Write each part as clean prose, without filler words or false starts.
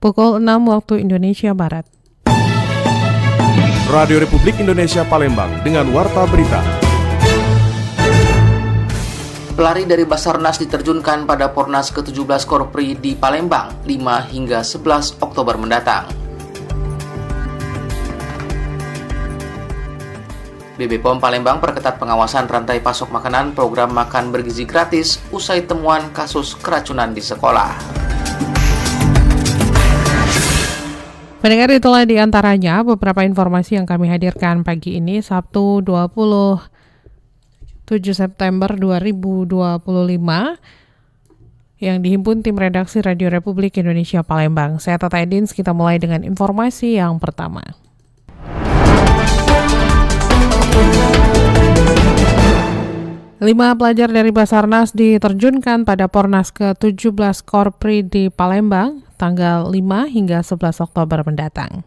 pukul 6 waktu Indonesia Barat. Radio Republik Indonesia Palembang dengan Warta Berita. Pelari dari Basarnas diterjunkan pada Pornas ke-17 Korpri di Palembang 5 hingga 11 Oktober mendatang. BB POM Palembang perketat pengawasan rantai pasok makanan program makan bergizi gratis usai temuan kasus keracunan di sekolah. Pendengar, itulah di antaranya beberapa informasi yang kami hadirkan pagi ini Sabtu 27 September 2025 yang dihimpun tim redaksi Radio Republik Indonesia Palembang. Saya Tata Edins, kita mulai dengan informasi yang pertama. Lima pelajar dari Basarnas diterjunkan pada Pornas ke-17 Korpri di Palembang tanggal 5 hingga 11 Oktober mendatang.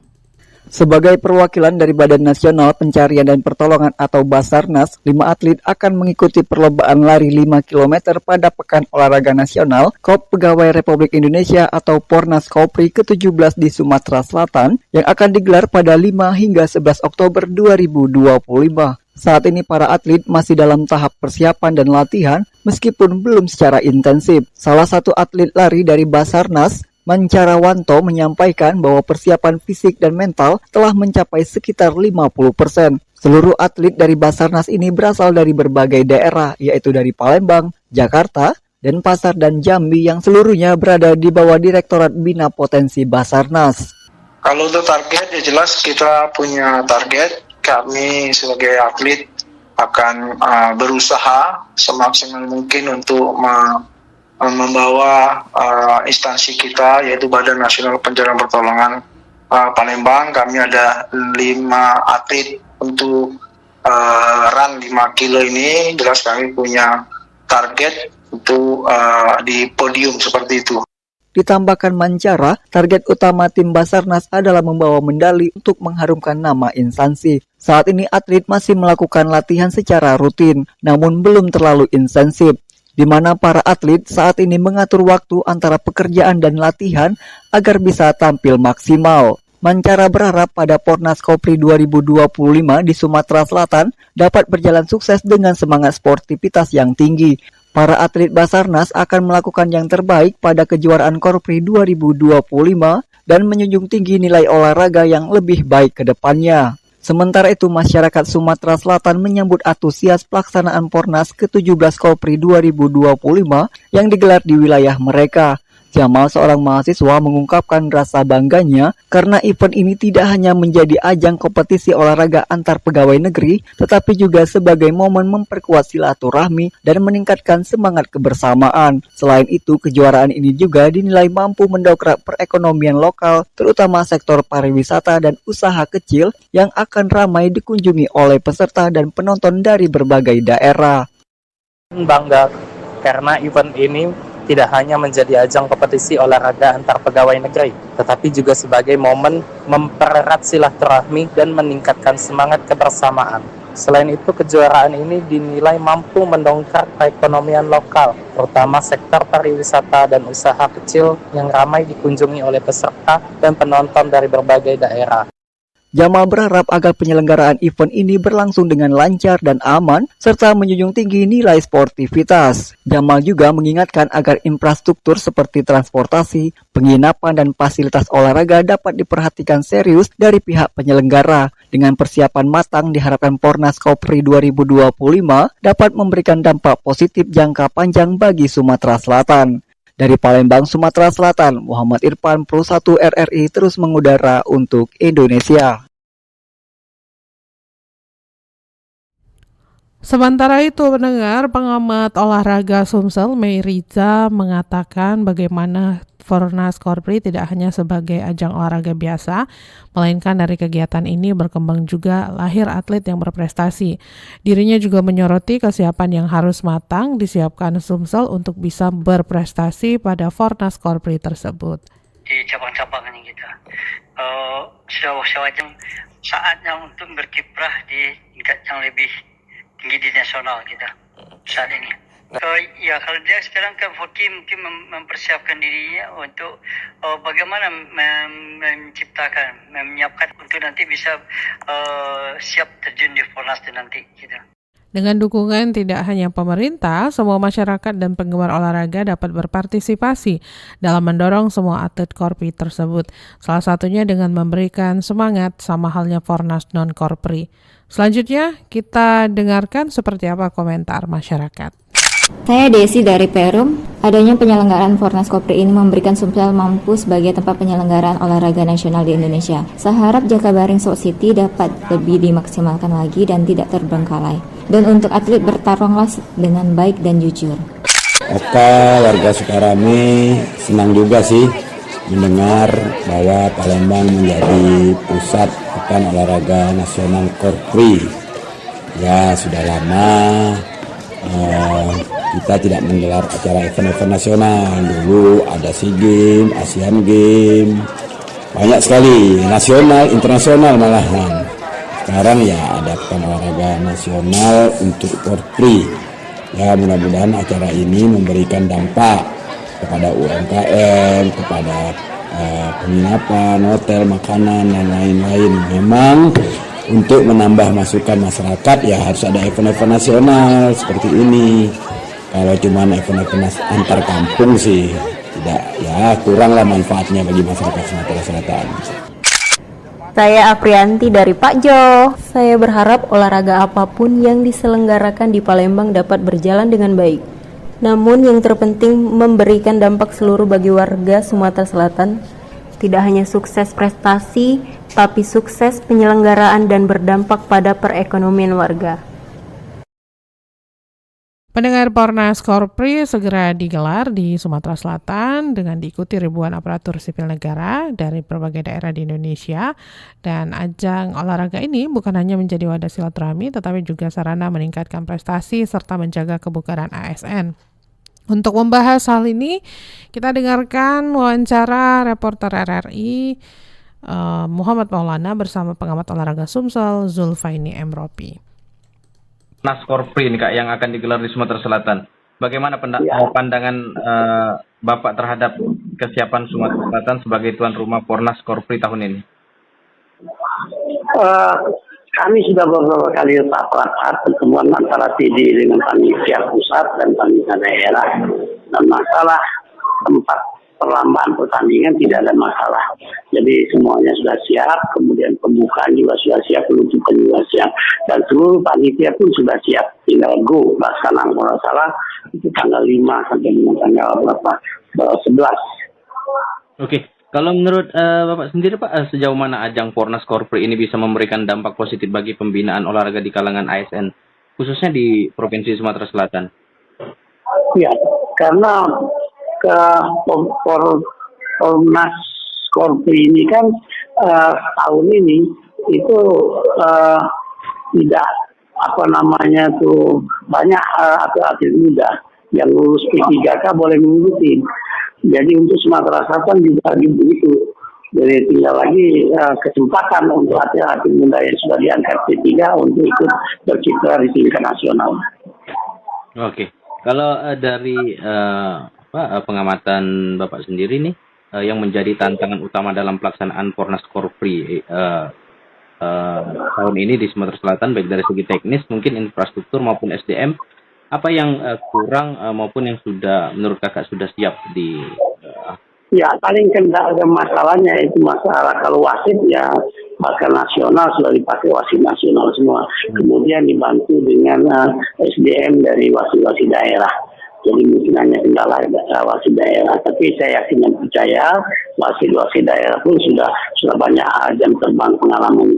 Sebagai perwakilan dari Badan Nasional Pencarian dan Pertolongan atau Basarnas, 5 atlet akan mengikuti perlombaan lari 5 km pada Pekan Olahraga Nasional KOP Pegawai Republik Indonesia atau Pornas Korpri ke-17 di Sumatera Selatan yang akan digelar pada 5 hingga 11 Oktober 2025. Saat ini para atlet masih dalam tahap persiapan dan latihan meskipun belum secara intensif. Salah satu atlet lari dari Basarnas, Mancarawanto, menyampaikan bahwa persiapan fisik dan mental telah mencapai sekitar 50%. Seluruh atlet dari Basarnas ini berasal dari berbagai daerah, yaitu dari Palembang, Jakarta, Denpasar, dan Jambi yang seluruhnya berada di bawah Direktorat Bina Potensi Basarnas. Kalau untuk target, ya jelas kita punya target. Kami sebagai atlet akan berusaha semaksimal mungkin untuk membawa instansi kita, yaitu Badan Nasional Pencarian Pertolongan Palembang. Kami ada 5 atlet untuk run 5 kilo ini. Jelas kami punya target untuk di podium seperti itu. Ditambahkan Mancara, target utama tim Basarnas adalah membawa medali untuk mengharumkan nama instansi. Saat ini atlet masih melakukan latihan secara rutin, namun belum terlalu intensif, di mana para atlet saat ini mengatur waktu antara pekerjaan dan latihan agar bisa tampil maksimal. Mancara berharap pada Pornas Korpri 2025 di Sumatera Selatan dapat berjalan sukses dengan semangat sportivitas yang tinggi. Para atlet Basarnas akan melakukan yang terbaik pada kejuaraan Korpri 2025 dan menjunjung tinggi nilai olahraga yang lebih baik ke depannya. Sementara itu, masyarakat Sumatera Selatan menyambut antusias pelaksanaan Pornas ke-17 Korpri 2025 yang digelar di wilayah mereka. Jamal, seorang mahasiswa, mengungkapkan rasa bangganya karena event ini tidak hanya menjadi ajang kompetisi olahraga antar pegawai negeri, tetapi juga sebagai momen memperkuat silaturahmi dan meningkatkan semangat kebersamaan. Selain itu, kejuaraan ini juga dinilai mampu mendongkrak perekonomian lokal, terutama sektor pariwisata dan usaha kecil yang akan ramai dikunjungi oleh peserta dan penonton dari berbagai daerah. Bangga karena event ini tidak hanya menjadi ajang kompetisi olahraga antar pegawai negeri, tetapi juga sebagai momen mempererat silaturahmi dan meningkatkan semangat kebersamaan. Selain itu, kejuaraan ini dinilai mampu mendongkrak perekonomian lokal, terutama sektor pariwisata dan usaha kecil yang ramai dikunjungi oleh peserta dan penonton dari berbagai daerah. Jamal berharap agar penyelenggaraan event ini berlangsung dengan lancar dan aman, serta menjunjung tinggi nilai sportivitas. Jamal juga mengingatkan agar infrastruktur seperti transportasi, penginapan, dan fasilitas olahraga dapat diperhatikan serius dari pihak penyelenggara. Dengan persiapan matang, diharapkan Pornas Korpri 2025 dapat memberikan dampak positif jangka panjang bagi Sumatera Selatan. Dari Palembang, Sumatera Selatan, Muhammad Irfan, Pro 1 RRI terus mengudara untuk Indonesia. Sementara itu, pendengar, pengamat olahraga Sumsel, Mei Riza, mengatakan bagaimana Pornas Korpri tidak hanya sebagai ajang olahraga biasa, melainkan dari kegiatan ini berkembang juga lahir atlet yang berprestasi. Dirinya juga menyoroti kesiapan yang harus matang disiapkan Sumsel untuk bisa berprestasi pada Pornas Korpri tersebut. Di cabang-cabang ini kita sudah saatnya untuk berkiprah di tingkat yang lebih tinggi di nasional kita saat ini. Ya kalau dia sekarang kan Foki mungkin mempersiapkan dirinya untuk bagaimana menyiapkan untuk nanti bisa siap terjun di Fornas nanti gitu. Dengan dukungan tidak hanya pemerintah, semua masyarakat dan penggemar olahraga dapat berpartisipasi dalam mendorong semua atlet Korpri tersebut. Salah satunya dengan memberikan semangat sama halnya Fornas non-Korpri. Selanjutnya, kita dengarkan seperti apa komentar masyarakat. Saya Desi dari Perum. Adanya penyelenggaraan Fornas Korpri ini memberikan Sumsel mampu sebagai tempat penyelenggaraan olahraga nasional di Indonesia. Saya harap Jakabaring South City dapat lebih dimaksimalkan lagi dan tidak terbengkalai. Dan untuk atlet bertarunglah dengan baik dan jujur. Oke, warga Sukarami senang juga sih mendengar bahwa Palembang menjadi pusat pekan olahraga nasional Korpri. Ya, sudah lama kita tidak menggelar acara event-event nasional. Dulu ada SEA Games, Asian Games, banyak sekali, nasional, internasional malahan. Sekarang ya ada pekan olahraga nasional untuk Korpri. Ya, mudah-mudahan acara ini memberikan dampak kepada UMKM, kepada penginapan, hotel, makanan, dan lain-lain. Memang untuk menambah masukan masyarakat ya harus ada event-event nasional seperti ini. Kalau cuma event-event antar kampung sih tidak, ya kuranglah manfaatnya bagi masyarakat Sumatera Selatan. Saya Aprianti dari Pak Jo. Saya berharap olahraga apapun yang diselenggarakan di Palembang dapat berjalan dengan baik. Namun yang terpenting memberikan dampak seluruh bagi warga Sumatera Selatan. Tidak hanya sukses prestasi, tapi sukses penyelenggaraan dan berdampak pada perekonomian warga. Pendengar, Fornas Korpri segera digelar di Sumatera Selatan dengan diikuti ribuan aparatur sipil negara dari berbagai daerah di Indonesia. Dan ajang olahraga ini bukan hanya menjadi wadah silaturahmi, tetapi juga sarana meningkatkan prestasi serta menjaga kebugaran ASN. Untuk membahas hal ini, kita dengarkan wawancara reporter RRI Muhammad Maulana bersama pengamat olahraga Sumsel Zulfaini Emropi. Fornas Korpri ini Kak yang akan digelar di Sumatera Selatan. Bagaimana pandangan Bapak terhadap kesiapan Sumatera Selatan sebagai tuan rumah Fornas Korpri tahun ini? Kami sudah beberapa kali rapat pertemuan antara PD dengan panitia pusat dan panitia daerah, dan masalah tempat perlambahan pertandingan tidak ada masalah. Jadi semuanya sudah siap, kemudian pembukaan juga sudah siap, penutupan juga siap, dan seluruh panitia pun sudah siap. Tinggal go pelaksanaan kalau salah itu tanggal 5 sampai dengan tanggal berapa? 11. Oke. Kalau menurut Bapak sendiri Pak, sejauh mana ajang Fornas Korpri ini bisa memberikan dampak positif bagi pembinaan olahraga di kalangan ASN, khususnya di Provinsi Sumatera Selatan? Ya, karena Fornas Korpri ini kan tahun ini itu tidak banyak atlet muda yang lulus P3K boleh mengikuti. Jadi untuk Sumatera Selatan juga begitu. Jadi tinggal lagi kesempatan untuk atlet-atlet muda yang sudah diangkat P3 untuk ikut berkiprah di tingkat nasional. Oke. Kalau dari pengamatan Bapak sendiri nih, yang menjadi tantangan utama dalam pelaksanaan Fornas Korpri tahun ini di Sumatera Selatan, baik dari segi teknis, mungkin infrastruktur maupun SDM, apa yang kurang maupun yang sudah menurut Kakak sudah siap di? Ya, paling kendala masalahnya itu masalah kalau wasit ya bahkan nasional sudah dipakai wasit nasional semua. Kemudian dibantu dengan SDM dari wasit-wasit daerah. Jadi mungkin hanya kendala wasit daerah. Tapi saya yakin dan percaya wasit-wasit daerah pun sudah banyak jam terbang pengalaman.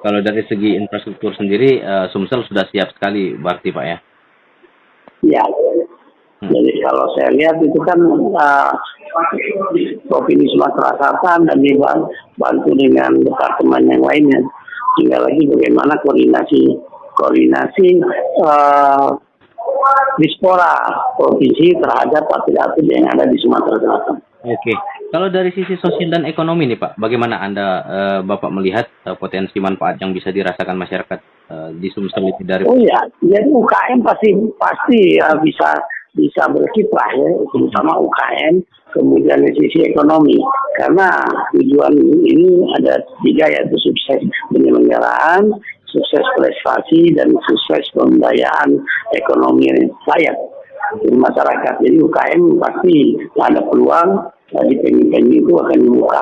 Kalau dari segi infrastruktur sendiri, Sumsel sudah siap sekali berarti Pak ya? Ya, jadi kalau saya lihat itu kan Provinsi Sumatera Selatan dan dibantu dengan departemen yang lainnya. Tinggal lagi bagaimana koordinasi Dispora Provinsi terhadap atlet-atlet yang ada di Sumatera Selatan. Oke. Kalau dari sisi sosial dan ekonomi nih Pak, bagaimana Anda Bapak melihat potensi manfaat yang bisa dirasakan masyarakat di Sumsel ini dari? Oh ya, jadi UKM pasti bisa berkiprah ya, terutama UKM, kemudian dari sisi ekonomi. Karena tujuan ini ada 3, yaitu sukses penyelenggaraan, sukses prestasi, dan sukses pemberdayaan ekonomi layak di masyarakat. Jadi UKM pasti ada peluang, di penyu-penyu itu akan dibuka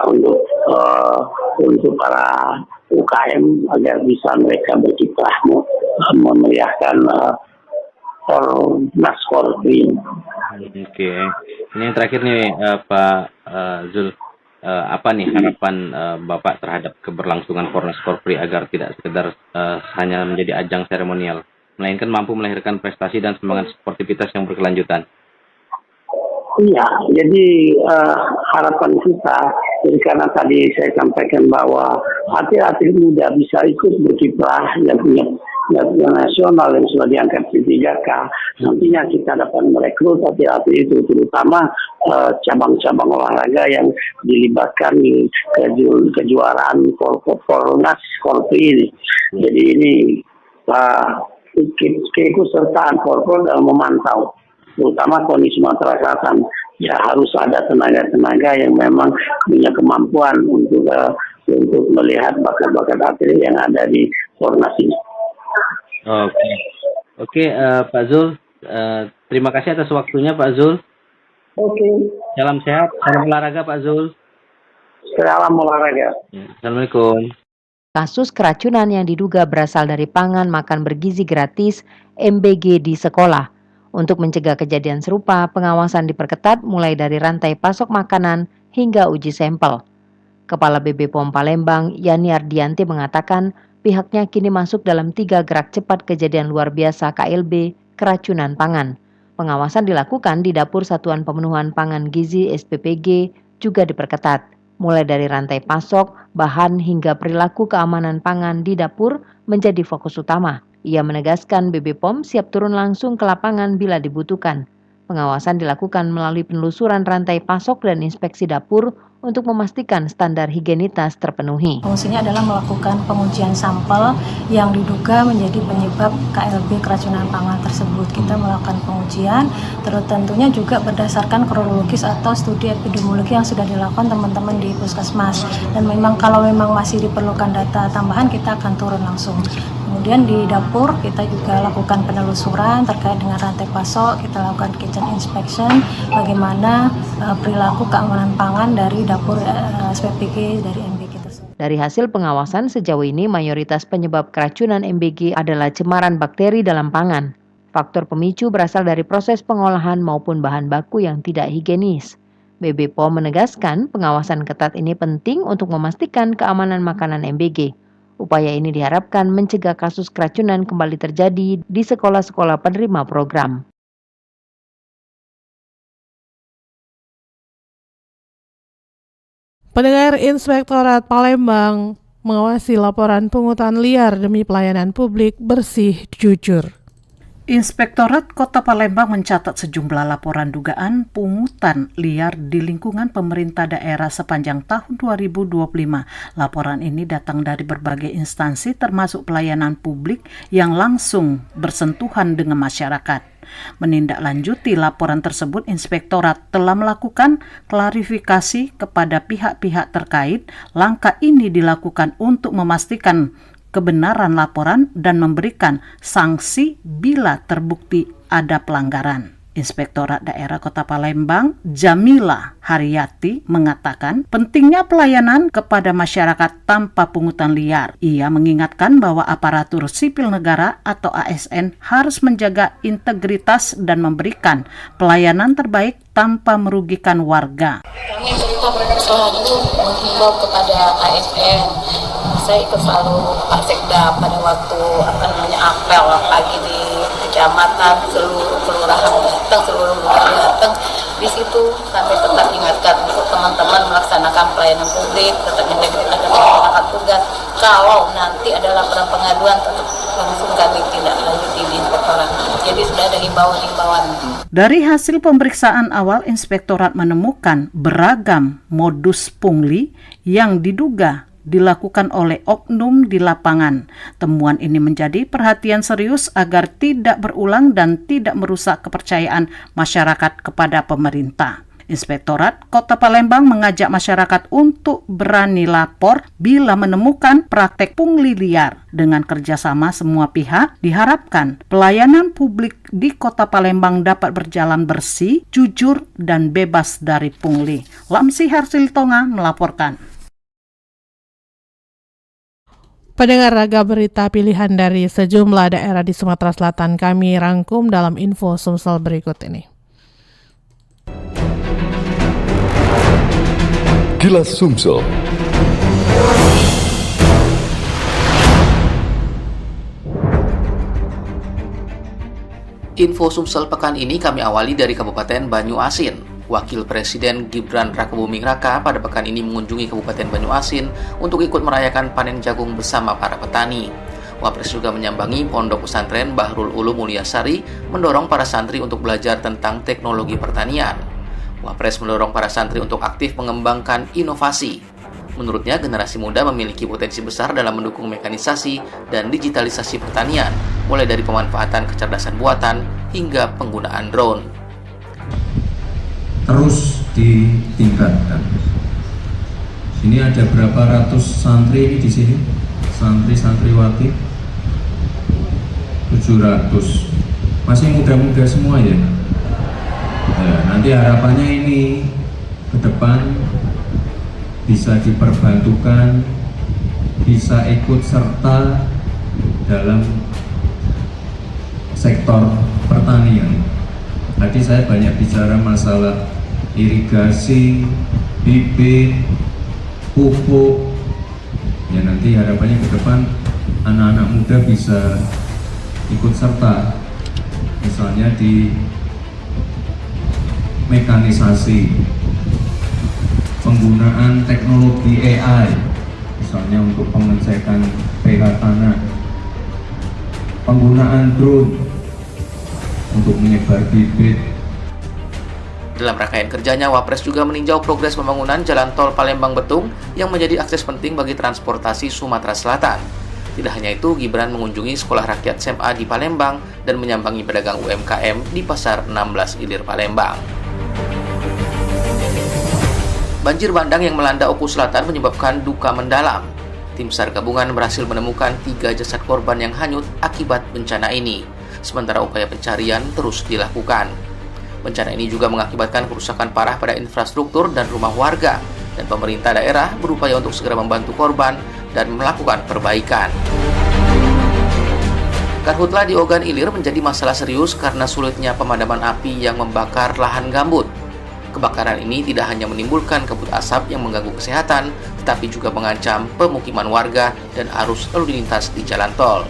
untuk para UKM agar bisa mereka berkiprah memeriahkan Fornas Korpri. Oke, ini yang terakhir nih Pak Zul, apa nih harapan Bapak terhadap keberlangsungan Fornas Korpri agar tidak sekedar hanya menjadi ajang seremonial, melainkan mampu melahirkan prestasi dan semangat sportivitas yang berkelanjutan? Iya, jadi harapan kita, jadi karena tadi saya sampaikan bahwa atlet-atlet muda bisa ikut berkiprah yang punya nasional yang sudah diangkat di 3K, nantinya kita dapat merekrut atlet-atlet itu, terutama cabang-cabang olahraga yang dilibatkan di kejuaraan Fornas Korpri ini. Jadi ini keikutsertaan Korpri dalam memantau, terutama kondisi Sumatera Selatan. Ya harus ada tenaga-tenaga yang memang punya kemampuan untuk melihat bakat-bakat atlet yang ada di Fornas ini. Oke, Pak Zul, terima kasih atas waktunya Pak Zul. Oke. Salam sehat, salam olahraga Pak Zul. Salam olahraga. Assalamualaikum. Kasus keracunan yang diduga berasal dari pangan makan bergizi gratis MBG di sekolah. Untuk mencegah kejadian serupa, pengawasan diperketat mulai dari rantai pasok makanan hingga uji sampel. Kepala BB POM Palembang, Yani Ardianti mengatakan pihaknya kini masuk dalam 3 gerak cepat kejadian luar biasa KLB keracunan pangan. Pengawasan dilakukan di Dapur Satuan Pemenuhan Pangan Gizi SPPG juga diperketat, mulai dari rantai pasok, bahan hingga perilaku keamanan pangan di dapur menjadi fokus utama. Ia menegaskan BB POM siap turun langsung ke lapangan bila dibutuhkan. Pengawasan dilakukan melalui penelusuran rantai pasok dan inspeksi dapur untuk memastikan standar higienitas terpenuhi. Fungsinya adalah melakukan pengujian sampel yang diduga menjadi penyebab KLB keracunan pangan tersebut. Kita melakukan pengujian, terus tentunya juga berdasarkan kronologis atau studi epidemiologi yang sudah dilakukan teman-teman di Puskesmas. Dan memang kalau memang masih diperlukan data tambahan, kita akan turun langsung. Kemudian di dapur kita juga lakukan penelusuran terkait dengan rantai pasok, kita lakukan kitchen inspection, bagaimana perilaku keamanan pangan dari dapur SPPG dari MBG tersebut. Dari hasil pengawasan sejauh ini mayoritas penyebab keracunan MBG adalah cemaran bakteri dalam pangan. Faktor pemicu berasal dari proses pengolahan maupun bahan baku yang tidak higienis. BB POM menegaskan pengawasan ketat ini penting untuk memastikan keamanan makanan MBG. Upaya ini diharapkan mencegah kasus keracunan kembali terjadi di sekolah-sekolah penerima program. Pendengar, Inspektorat Palembang mengawasi laporan pungutan liar demi pelayanan publik bersih jujur. Inspektorat Kota Palembang mencatat sejumlah laporan dugaan pungutan liar di lingkungan pemerintah daerah sepanjang tahun 2025. Laporan ini datang dari berbagai instansi termasuk pelayanan publik yang langsung bersentuhan dengan masyarakat. Menindaklanjuti laporan tersebut, Inspektorat telah melakukan klarifikasi kepada pihak-pihak terkait. Langkah ini dilakukan untuk memastikan kebenaran laporan dan memberikan sanksi bila terbukti ada pelanggaran. Inspektorat Daerah Kota Palembang, Jamila Haryati, mengatakan pentingnya pelayanan kepada masyarakat tanpa pungutan liar. Ia mengingatkan bahwa aparatur sipil negara atau ASN harus menjaga integritas dan memberikan pelayanan terbaik tanpa merugikan warga. Kami selalu menghimbau kepada ASN. Saya ikut selalu Pak Sekda pada waktu apel pagi di kecamatan, seluruh kelurahan datang, seluruh lurah datang. Di situ kami tetap ingatkan untuk teman-teman melaksanakan pelayanan publik, tetap melaksanakan tugas. Kalau nanti ada laporan pengaduan, tetap langsung kami tindak lanjuti di Inspektorat. Jadi sudah ada himbauan-himbauan. Dari hasil pemeriksaan awal, Inspektorat menemukan beragam modus pungli yang diduga dilakukan oleh oknum di lapangan. Temuan ini menjadi perhatian serius agar tidak berulang dan tidak merusak kepercayaan masyarakat kepada pemerintah. Inspektorat Kota Palembang mengajak masyarakat untuk berani lapor bila menemukan praktek pungli liar. Dengan kerjasama semua pihak, diharapkan pelayanan publik di Kota Palembang dapat berjalan bersih, jujur, dan bebas dari pungli. Lamsi Harsiltonga melaporkan. Pendengar Raga Berita pilihan dari sejumlah daerah di Sumatera Selatan kami rangkum dalam info Sumsel berikut ini. Kilas Sumsel. Info Sumsel pekan ini kami awali dari Kabupaten Banyuasin. Wakil Presiden Gibran Rakebuming Raka pada pekan ini mengunjungi Kabupaten Banyuasin untuk ikut merayakan panen jagung bersama para petani. Wapres juga menyambangi Pondok Pesantren Bahrul Ulum Mulyasari, mendorong para santri untuk belajar tentang teknologi pertanian. Wapres mendorong para santri untuk aktif mengembangkan inovasi. Menurutnya, generasi muda memiliki potensi besar dalam mendukung mekanisasi dan digitalisasi pertanian, mulai dari pemanfaatan kecerdasan buatan hingga penggunaan drone. Terus ditingkatkan. Ini ada berapa ratus santri ini di sini? Santri-santriwati 700. Masih muda-muda semua ya. Nanti harapannya ini ke depan bisa diperbantukan, bisa ikut serta dalam sektor pertanian. Tadi saya banyak bicara masalah irigasi, bibit, pupuk. Ya nanti harapannya ke depan anak-anak muda bisa ikut serta, misalnya di mekanisasi, penggunaan teknologi AI, misalnya untuk pengecekan pH tanah, penggunaan drone untuk menyebar bibit. Dalam rangkaian kerjanya, Wapres juga meninjau progres pembangunan Jalan Tol Palembang-Betung yang menjadi akses penting bagi transportasi Sumatera Selatan. Tidak hanya itu, Gibran mengunjungi Sekolah Rakyat SMA di Palembang dan menyambangi pedagang UMKM di Pasar 16 Ilir Palembang. Banjir bandang yang melanda Oku Selatan menyebabkan duka mendalam. Tim SAR gabungan berhasil menemukan 3 jasad korban yang hanyut akibat bencana ini. Sementara upaya pencarian terus dilakukan. Bencana ini juga mengakibatkan kerusakan parah pada infrastruktur dan rumah warga, dan pemerintah daerah berupaya untuk segera membantu korban dan melakukan perbaikan. Karhutla di Ogan Ilir menjadi masalah serius karena sulitnya pemadaman api yang membakar lahan gambut. Kebakaran ini tidak hanya menimbulkan kabut asap yang mengganggu kesehatan, tetapi juga mengancam pemukiman warga dan arus lalu lintas di jalan tol.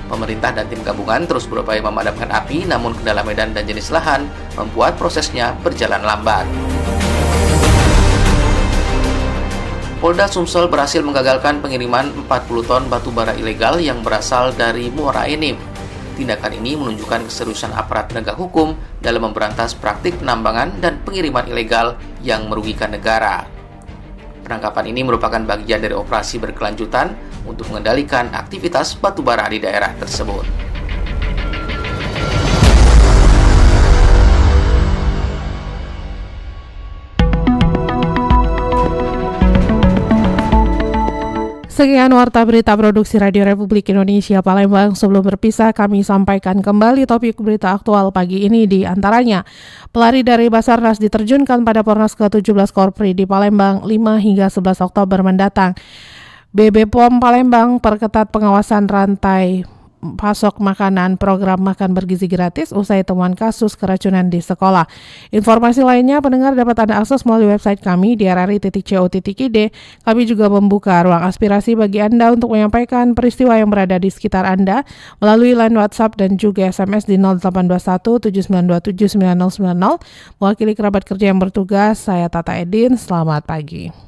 Pemerintah dan tim gabungan terus berupaya memadamkan api, namun kendala medan dan jenis lahan membuat prosesnya berjalan lambat. Polda Sumsel berhasil menggagalkan pengiriman 40 ton batu bara ilegal yang berasal dari Muara Enim. Tindakan ini menunjukkan keseriusan aparat penegak hukum dalam memberantas praktik penambangan dan pengiriman ilegal yang merugikan negara. Penangkapan ini merupakan bagian dari operasi berkelanjutan untuk mengendalikan aktivitas batubara di daerah tersebut. Sekian Warta Berita Produksi Radio Republik Indonesia Palembang. Sebelum berpisah, kami sampaikan kembali topik berita aktual pagi ini, di antaranya pelari dari Basarnas diterjunkan pada Pornas ke-17 Korpri di Palembang 5 hingga 11 Oktober mendatang. BB POM Palembang perketat pengawasan rantai pasok makanan, program makan bergizi gratis usai temuan kasus keracunan di sekolah. Informasi lainnya pendengar dapat Anda akses melalui website kami di rri.co.id. Kami juga membuka ruang aspirasi bagi Anda untuk menyampaikan peristiwa yang berada di sekitar Anda melalui line WhatsApp dan juga SMS di 0821 7927 9090. Mewakili kerabat kerja yang bertugas, saya Tata Edin. Selamat pagi.